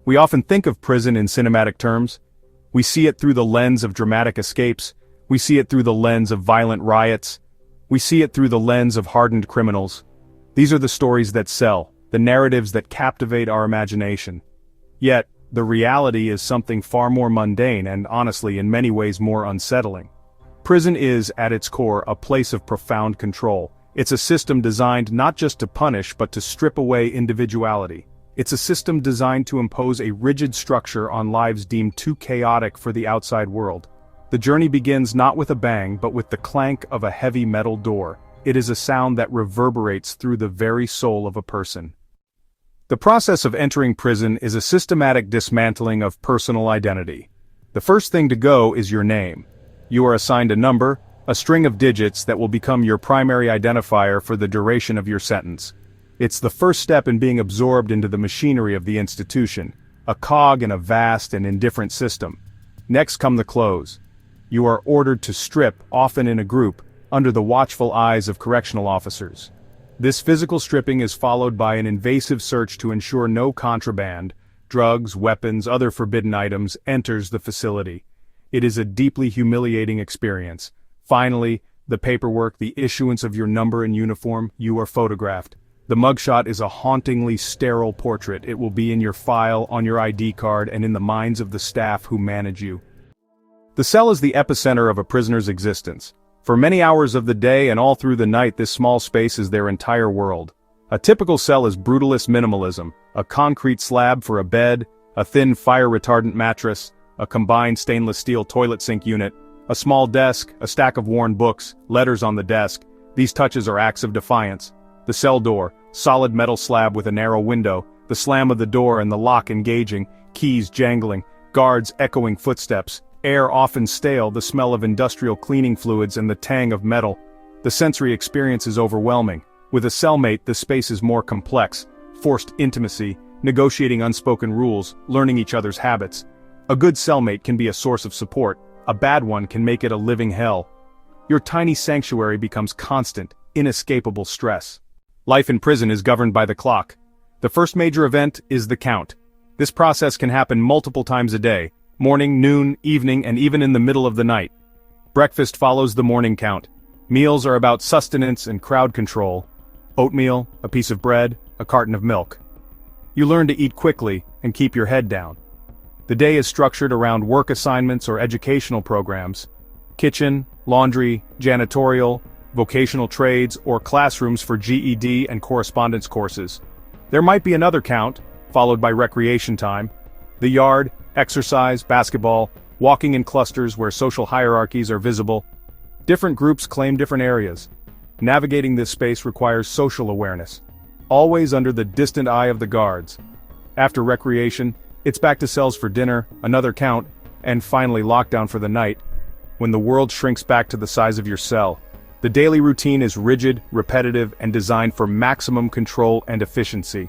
We often think of prison in cinematic terms. We see it through the lens of dramatic escapes. We see it through the lens of violent riots. We see it through the lens of hardened criminals. These are the stories that sell, the narratives that captivate our imagination. Yet, the reality is something far more mundane and, honestly, in many ways more unsettling. Prison is, at its core, a place of profound control. It's a system designed not just to punish but to strip away individuality. It's a system designed to impose a rigid structure on lives deemed too chaotic for the outside world. The journey begins not with a bang but with the clank of a heavy metal door. It is a sound that reverberates through the very soul of a person. The process of entering prison is a systematic dismantling of personal identity. The first thing to go is your name. You are assigned a number, a string of digits that will become your primary identifier for the duration of your sentence. It's the first step in being absorbed into the machinery of the institution, a cog in a vast and indifferent system. Next come the clothes. You are ordered to strip, often in a group, under the watchful eyes of correctional officers. This physical stripping is followed by an invasive search to ensure no contraband, drugs, weapons, other forbidden items, enters the facility. It is a deeply humiliating experience. Finally, the paperwork, the issuance of your number and uniform, you are photographed. The mugshot is a hauntingly sterile portrait. It will be in your file, on your ID card, and in the minds of the staff who manage you. The cell is the epicenter of a prisoner's existence. For many hours of the day and all through the night, this small space is their entire world. A typical cell is brutalist minimalism, a concrete slab for a bed, a thin fire-retardant mattress, a combined stainless steel toilet sink unit, a small desk, a stack of worn books, letters on the desk. These touches are acts of defiance. The cell door, solid metal slab with a narrow window, the slam of the door and the lock engaging, keys jangling, guards echoing footsteps, air often stale, the smell of industrial cleaning fluids and the tang of metal. The sensory experience is overwhelming. With a cellmate, the space is more complex, forced intimacy, negotiating unspoken rules, learning each other's habits. A good cellmate can be a source of support. A bad one can make it a living hell. Your tiny sanctuary becomes constant, inescapable stress. Life in prison is governed by the clock. The first major event is the count. This process can happen multiple times a day, morning, noon, evening, and even in the middle of the night. Breakfast follows the morning count. Meals are about sustenance and crowd control. Oatmeal, a piece of bread, a carton of milk. You learn to eat quickly and keep your head down. The day is structured around work assignments or educational programs. Kitchen, laundry, janitorial, vocational trades, or classrooms for GED and correspondence courses. There might be another count, followed by recreation time. The yard, exercise, basketball, walking in clusters where social hierarchies are visible. Different groups claim different areas. Navigating this space requires social awareness, always under the distant eye of the guards. After recreation, it's back to cells for dinner, another count, and finally lockdown for the night, when the world shrinks back to the size of your cell. The daily routine is rigid, repetitive, and designed for maximum control and efficiency.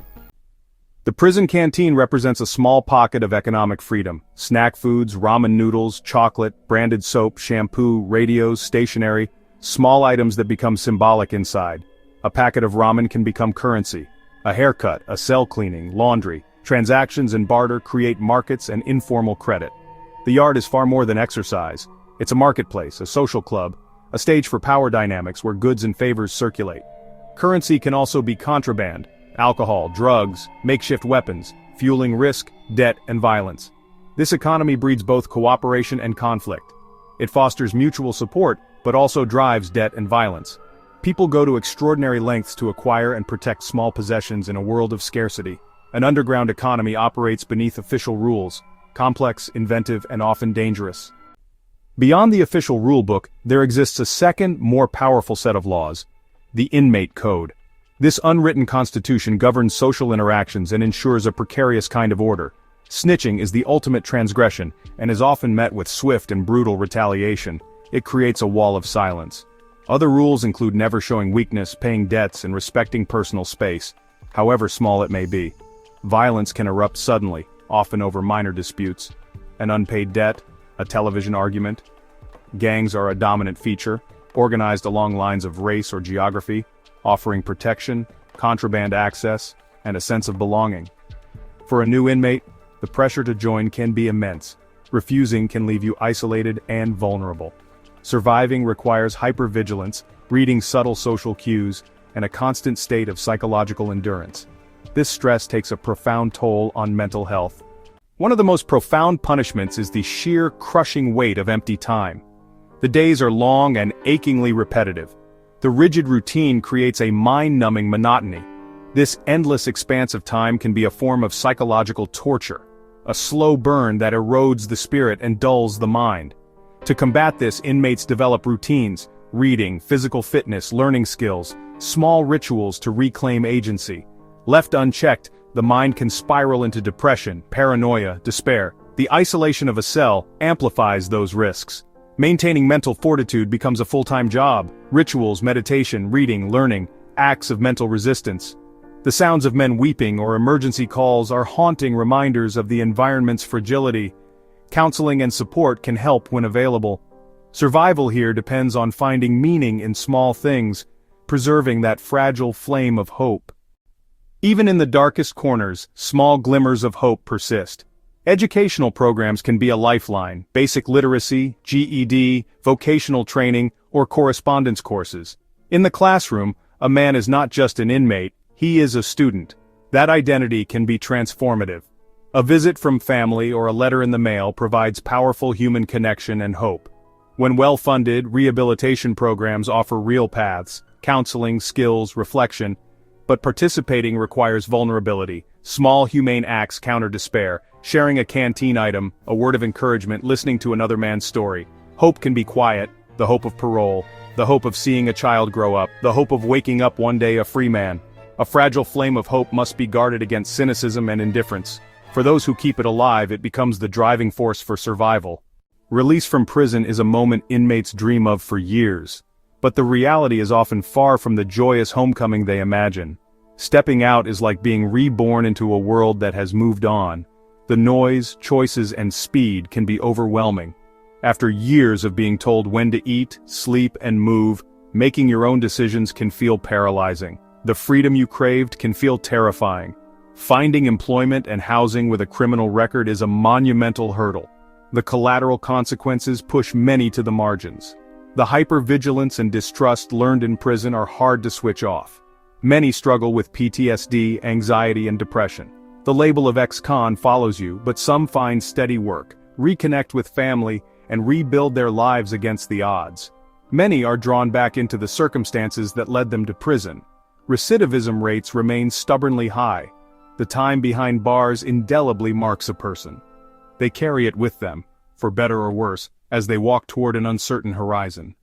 The prison canteen represents a small pocket of economic freedom. Snack foods, ramen noodles, chocolate, branded soap, shampoo, radios, stationery, small items that become symbolic inside. A packet of ramen can become currency. A haircut, a cell cleaning, laundry, transactions and barter create markets and informal credit. The yard is far more than exercise. It's a marketplace, a social club, a stage for power dynamics where goods and favors circulate. Currency can also be contraband, alcohol, drugs, makeshift weapons, fueling risk, debt, and violence. This economy breeds both cooperation and conflict. It fosters mutual support, but also drives debt and violence. People go to extraordinary lengths to acquire and protect small possessions in a world of scarcity. An underground economy operates beneath official rules, complex, inventive, and often dangerous. Beyond the official rulebook, there exists a second, more powerful set of laws, the inmate code. This unwritten constitution governs social interactions and ensures a precarious kind of order. Snitching is the ultimate transgression and is often met with swift and brutal retaliation. It creates a wall of silence. Other rules include never showing weakness, paying debts, and respecting personal space, however small it may be. Violence can erupt suddenly, often over minor disputes. An unpaid debt, a television argument. Gangs are a dominant feature, organized along lines of race or geography, offering protection, contraband access, and a sense of belonging. For a new inmate, the pressure to join can be immense. Refusing can leave you isolated and vulnerable. Surviving requires hypervigilance, reading subtle social cues, and a constant state of psychological endurance. This stress takes a profound toll on mental health. One of the most profound punishments is the sheer crushing weight of empty time. The days are long and achingly repetitive. The rigid routine creates a mind-numbing monotony. This endless expanse of time can be a form of psychological torture, a slow burn that erodes the spirit and dulls the mind. To combat this, inmates develop routines, reading, physical fitness, learning skills, small rituals to reclaim agency. Left unchecked, the mind can spiral into depression, paranoia, despair. The isolation of a cell amplifies those risks. Maintaining mental fortitude becomes a full-time job. Rituals, meditation, reading, learning, acts of mental resistance. The sounds of men weeping or emergency calls are haunting reminders of the environment's fragility. Counseling and support can help when available. Survival here depends on finding meaning in small things, preserving that fragile flame of hope. Even in the darkest corners, small glimmers of hope persist. Educational programs can be a lifeline: basic literacy, GED, vocational training, or correspondence courses. In the classroom, a man is not just an inmate, he is a student. That identity can be transformative. A visit from family or a letter in the mail provides powerful human connection and hope. When well-funded, rehabilitation programs offer real paths, counseling, skills, reflection, but participating requires vulnerability. Small humane acts counter despair, sharing a canteen item, a word of encouragement, listening to another man's story. Hope can be quiet, the hope of parole, the hope of seeing a child grow up, the hope of waking up one day a free man. A fragile flame of hope must be guarded against cynicism and indifference. For those who keep it alive, it becomes the driving force for survival. Release from prison is a moment inmates dream of for years. But the reality is often far from the joyous homecoming they imagine. Stepping out is like being reborn into a world that has moved on. The noise, choices, and speed can be overwhelming. After years of being told when to eat, sleep, and move, making your own decisions can feel paralyzing. The freedom you craved can feel terrifying. Finding employment and housing with a criminal record is a monumental hurdle. The collateral consequences push many to the margins. The hypervigilance and distrust learned in prison are hard to switch off. Many struggle with PTSD, anxiety, and depression. The label of ex-con follows you, but some find steady work, reconnect with family, and rebuild their lives against the odds. Many are drawn back into the circumstances that led them to prison. Recidivism rates remain stubbornly high. The time behind bars indelibly marks a person. They carry it with them, for better or worse, as they walk toward an uncertain horizon.